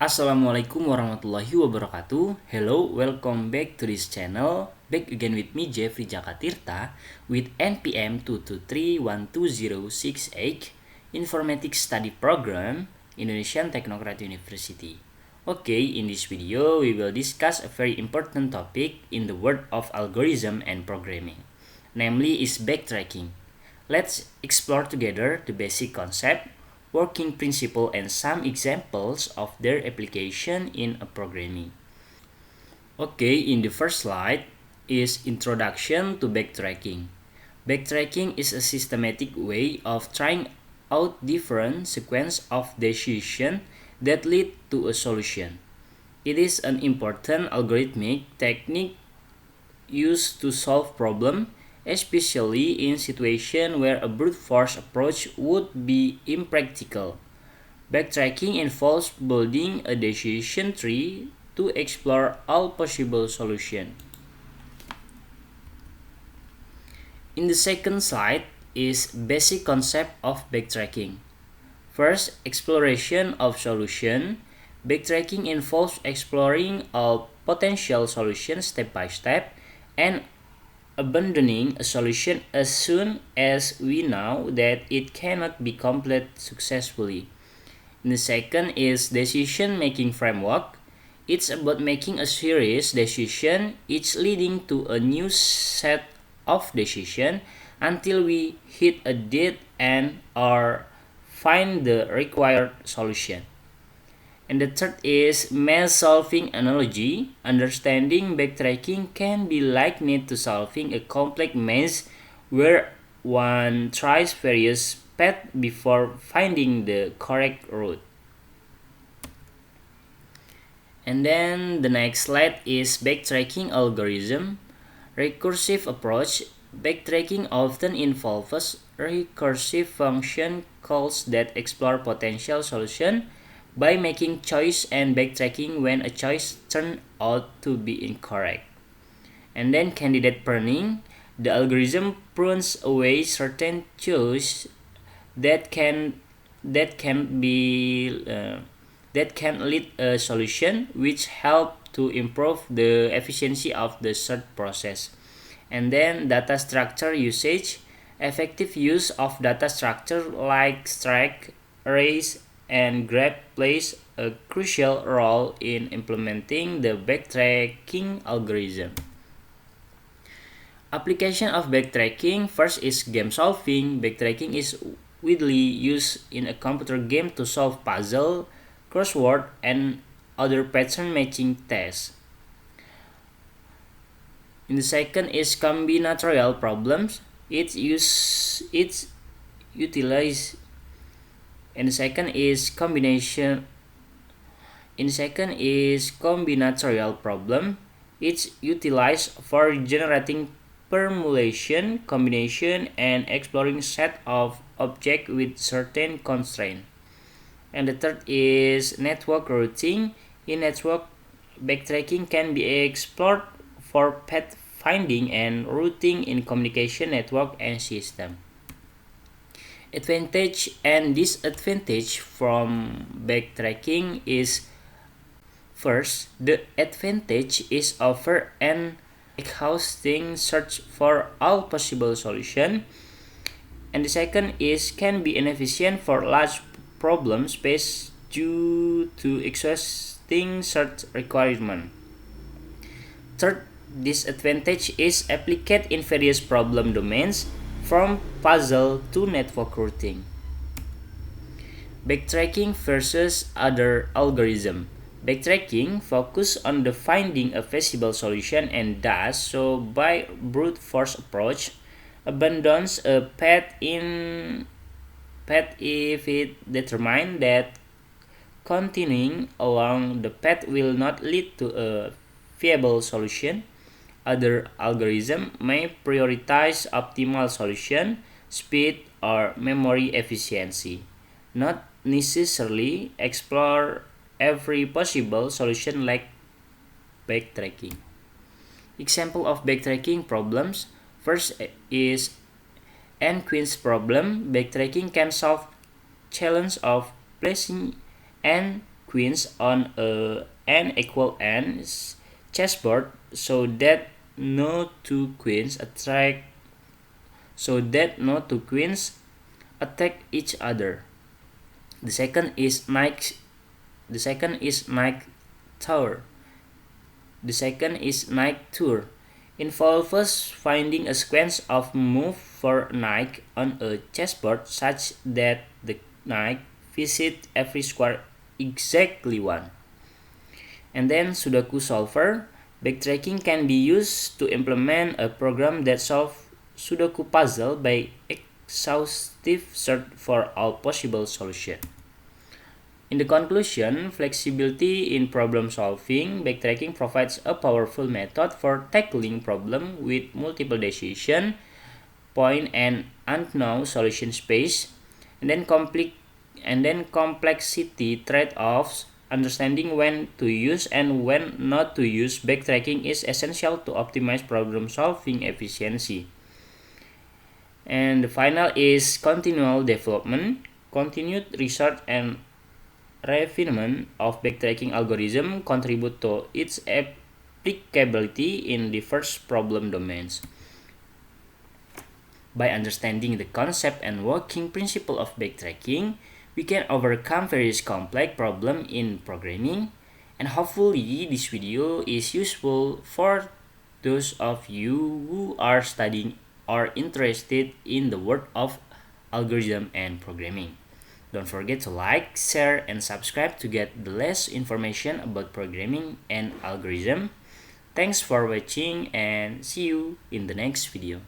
Assalamualaikum warahmatullahi wabarakatuh. Hello, welcome back to this channel. Back again with me Jeffrey Jakatirta with NPM 223-12068 Informatics Study Program, Indonesian Technocrat University. Okay, in this video we will discuss a very important topic in the world of algorithm and programming, namely is backtracking. Let's explore together the basic concept, working principle, and some examples of their application in a programming. Okay, in the first slide is introduction to backtracking. Backtracking is a systematic way of trying out different sequence of decisions that lead to a solution. It is an important algorithmic technique used to solve problems, especially in situations where a brute force approach would be impractical. Backtracking involves building a decision tree to explore all possible solutions. In the second slide is basic concept of backtracking. First, exploration of solution. Backtracking involves exploring all potential solutions step by step and abandoning a solution as soon as we know that it cannot be completed successfully. The second is decision-making framework. It's about making a series decision, each leading to a new set of decision until we hit a dead end or find the required solution. And the third is maze-solving analogy. Understanding backtracking can be likened to solving a complex maze where one tries various paths before finding the correct route. And then the next slide is backtracking algorithm. Recursive approach. Backtracking often involves recursive function calls that explore potential solution by making choice and backtracking when a choice turned out to be incorrect. And then candidate pruning. The algorithm prunes away certain choices that can lead a solution, which help to improve the efficiency of the search process. And then data structure usage. Effective use of data structure like stack, arrays, and graph plays a crucial role in implementing the backtracking algorithm. Application of backtracking. First is game solving. Backtracking is widely used in a computer game to solve puzzle, crossword, and other pattern matching tests. And the second is combinatorial problems. It's utilized. And the second is combinatorial problem. It's utilized for generating permutation, combination, and exploring set of objects with certain constraint. And the third is network routing. In network, backtracking can be explored for path finding and routing in communication network and system. Advantage and disadvantage from backtracking is: first, the advantage is offer an exhausting search for all possible solutions, and the second is can be inefficient for large problem space due to exhausting search requirement. Third disadvantage is applied in various problem domains from puzzle to network routing. Backtracking versus other algorithm. Backtracking focus on the finding a feasible solution and does so by brute force approach, abandons a path if it determines that continuing along the path will not lead to a viable solution. Other algorithms may prioritize optimal solution, speed, or memory efficiency, not necessarily explore every possible solution like backtracking. Example of backtracking problems. First is n-queens problem. Backtracking can solve challenge of placing n queens on a n equal n chessboard so that no two queens attack each other. The second is knight tower. The second is knight tour. Involves finding a sequence of move for knight on a chessboard such that the knight visits every square exactly one. And then Sudoku solver. Backtracking can be used to implement a program that solves Sudoku puzzle by exhaustive search for all possible solutions. In the conclusion, flexibility in problem solving, backtracking provides a powerful method for tackling problems with multiple decision point and unknown solution space, and then complexity trade-offs. Understanding when to use and when not to use backtracking is essential to optimize problem solving efficiency. And the final is continual development. Continued research and refinement of backtracking algorithm contribute to its applicability in diverse problem domains. By understanding the concept and working principle of backtracking, we can overcome various complex problems in programming, and hopefully this video is useful for those of you who are studying or interested in the world of algorithm and programming. Don't forget to like, share, and subscribe to get the latest information about programming and algorithm. Thanks for watching and see you in the next video.